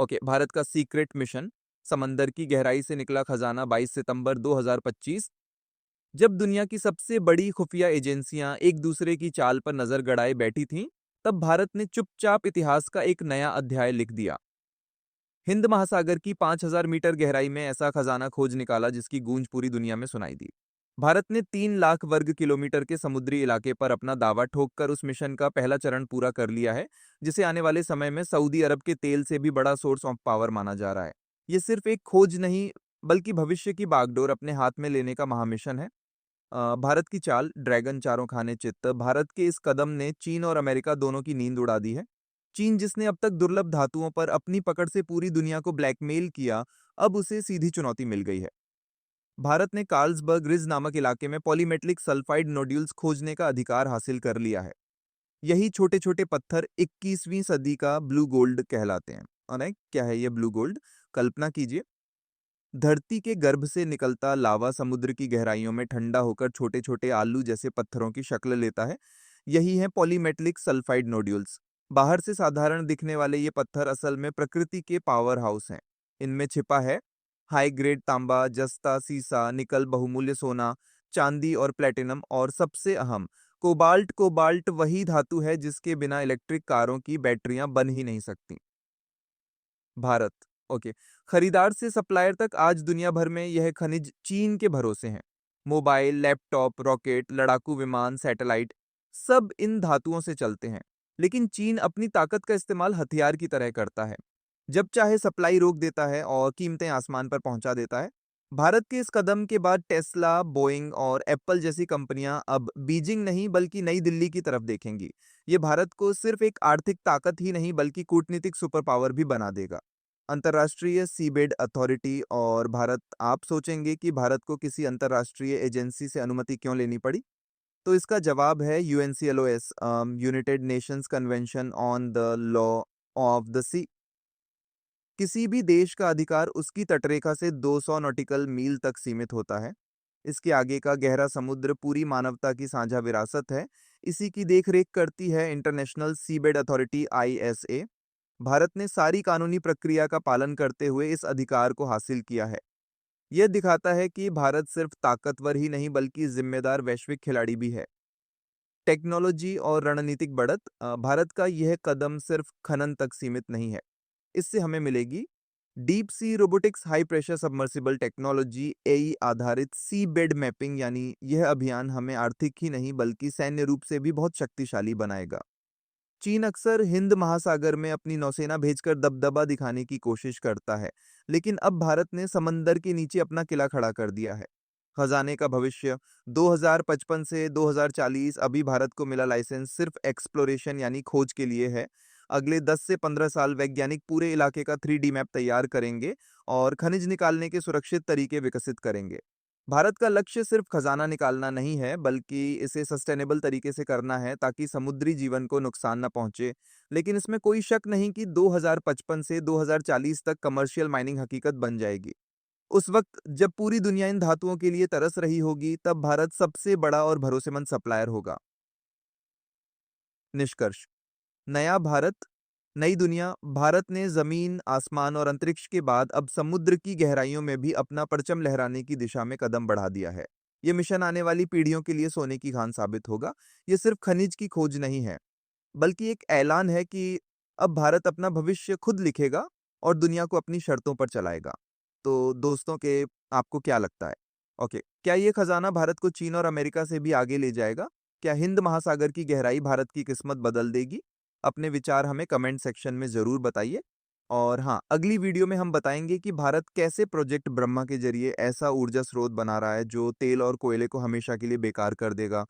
Okay, Bharat का secret mission समंदर की गहराई से निकला खजाना 22 सितंबर 2025। जब दुनिया की सबसे बड़ी खुफिया एजेंसियां एक दूसरे की चाल पर नजर गड़ाए बैठी थीं, तब भारत ने चुपचाप इतिहास का एक नया अध्याय लिख दिया। हिंद महासागर की 5000 मीटर गहराई में ऐसा खजाना खोज निकाला जिसकी गूंज पूरी दुनिया में सुनाई दी। भारत ने 3 लाख वर्ग किलोमीटर के समुद्री इलाके पर अपना दावा ठोककर उस मिशन का पहला चरण पूरा कर लिया है, जिसे आने वाले समय में सऊदी अरब के तेल से भी बड़ा सोर्स ऑफ पावर माना जा रहा है। ये सिर्फ एक खोज नहीं, बल्कि भविष्य की बागडोर अपने हाथ में लेने का महामिशन है। भारत की चाल ड्रैगन चारों खाने चित्त। भारत के इस कदम ने चीन और अमेरिका दोनों की नींद उड़ा दी है। चीन, जिसने अब तक दुर्लभ धातुओं पर अपनी पकड़ से पूरी दुनिया को ब्लैकमेल किया, अब उसे सीधी चुनौती मिल गई है। भारत ने कार्ल्सबर्ग रिज नामक इलाके में पॉलीमेटलिक सल्फाइड नोड्यूल्स खोजने का अधिकार हासिल कर लिया है। यही छोटे छोटे पत्थर 21वीं सदी का ब्लू गोल्ड कहलाते हैं। और क्या है ये ब्लू गोल्ड? कल्पना कीजिए, धरती के गर्भ से निकलता लावा समुद्र की गहराइयों में ठंडा होकर छोटे छोटे आलू जैसे पत्थरों की शक्ल लेता है। यही है पॉलीमेटलिक सल्फाइड नोड्यूल्स। बाहर से साधारण दिखने वाले ये पत्थर असल में प्रकृति के पावर हाउस हैं। इनमें छिपा है हाई ग्रेड तांबा, जस्ता, सीसा, निकल, बहुमूल्य सोना, चांदी और प्लेटिनम, और सबसे अहम कोबाल्ट। कोबाल्ट वही धातु है जिसके बिना इलेक्ट्रिक कारों की बैटरियां बन ही नहीं सकती। भारत, ओके, खरीदार से सप्लायर तक आज दुनिया भर में यह खनिज चीन के भरोसे हैं। मोबाइल, लैपटॉप, रॉकेट, लड़ाकू विमान, सैटेलाइट, सब इन धातुओं से चलते हैं। लेकिन चीन अपनी ताकत का इस्तेमाल हथियार की तरह करता है। जब चाहे सप्लाई रोक देता है और कीमतें आसमान पर पहुंचा देता है। भारत के इस कदम के बाद टेस्ला, बोइंग और एप्पल जैसी कंपनियां अब बीजिंग नहीं बल्कि नई दिल्ली की तरफ देखेंगी। ये भारत को सिर्फ एक आर्थिक ताकत ही नहीं बल्कि कूटनीतिक सुपर पावर भी बना देगा। अंतर्राष्ट्रीय सीबेड अथॉरिटी और भारत। आप सोचेंगे कि भारत को किसी अंतर्राष्ट्रीय एजेंसी से अनुमति क्यों लेनी पड़ी? तो इसका जवाब है UNCLOS, United Nations Convention on the Law of the Sea. किसी भी देश का अधिकार उसकी तटरेखा से 200 नॉटिकल मील तक सीमित होता है। इसके आगे का गहरा समुद्र पूरी मानवता की साझा विरासत है। इसी की देखरेख करती है international seabed authority, ISA. Bharat ने सारी कानूनी प्रक्रिया का पालन करते हुए इस अधिकार को हासिल किया है। यह दिखाता है कि भारत सिर्फ ताकतवर ही नहीं बल्कि जिम्मेदार वैश्विक खिलाड़ी भी है। टेक्नोलॉजी और रणनीतिक बढ़त। भारत का यह कदम सिर्फ खनन तक सीमित नहीं है। इससे हमें मिलेगी deep sea robotics, high pressure submersible technology, AI आधारित सी बेड मैपिंग। यानी यह अभियान हमें आर्थिक ही नहीं बल्कि सैन्य रूप से भी बहुत शक्तिशाली बनाएगा। चीन अक्सर हिंद महासागर में अपनी नौसेना भेजकर दबदबा दिखाने की कोशिश करता है, लेकिन अब भारत ने समंदर के नीचे अपना किला खड़ा कर दिया है। खजाने का भविष्य 2055 से 2040। अभी भारत को मिला लाइसेंस सिर्फ एक्सप्लोरेशन यानी खोज के लिए है। अगले 10 से 15 साल वैज्ञानिक पूरे इलाके का 3D मैप तैयार करेंगे और खनिज निकालने के सुरक्षित तरीके विकसित करेंगे। भारत का लक्ष्य सिर्फ खजाना निकालना नहीं है बल्कि इसे सस्टेनेबल तरीके से करना है ताकि समुद्री जीवन को नुकसान न पहुंचे। लेकिन इसमें कोई शक नहीं कि 2055 से 2040 तक कमर्शियल माइनिंग हकीकत बन जाएगी। उस वक्त जब पूरी दुनिया इन धातुओं के लिए तरस रही होगी, तब भारत सबसे बड़ा और भरोसेमंद सप्लायर होगा। निष्कर्ष, नया भारत, नई दुनिया। भारत ने जमीन, आसमान और अंतरिक्ष के बाद अब समुद्र की गहराइयों में भी अपना परचम लहराने की दिशा में कदम बढ़ा दिया है। ये मिशन आने वाली पीढ़ियों के लिए सोने की खान साबित होगा। ये सिर्फ खनिज की खोज नहीं है, बल्कि एक ऐलान है कि अब भारत अपना भविष्य खुद लिखेगा और दुनिया को अपनी शर्तों पर चलाएगा। तो दोस्तों के, आपको क्या लगता है? ओके, क्या ये खजाना भारत को चीन और अमेरिका से भी आगे ले जाएगा? क्या हिंद महासागर की गहराई भारत की किस्मत बदल देगी? अपने विचार हमें कमेंट सेक्शन में जरूर बताइए। और हाँ, अगली वीडियो में हम बताएंगे कि भारत कैसे प्रोजेक्ट ब्रह्मा के जरिए ऐसा ऊर्जा स्रोत बना रहा है जो तेल और कोयले को हमेशा के लिए बेकार कर देगा।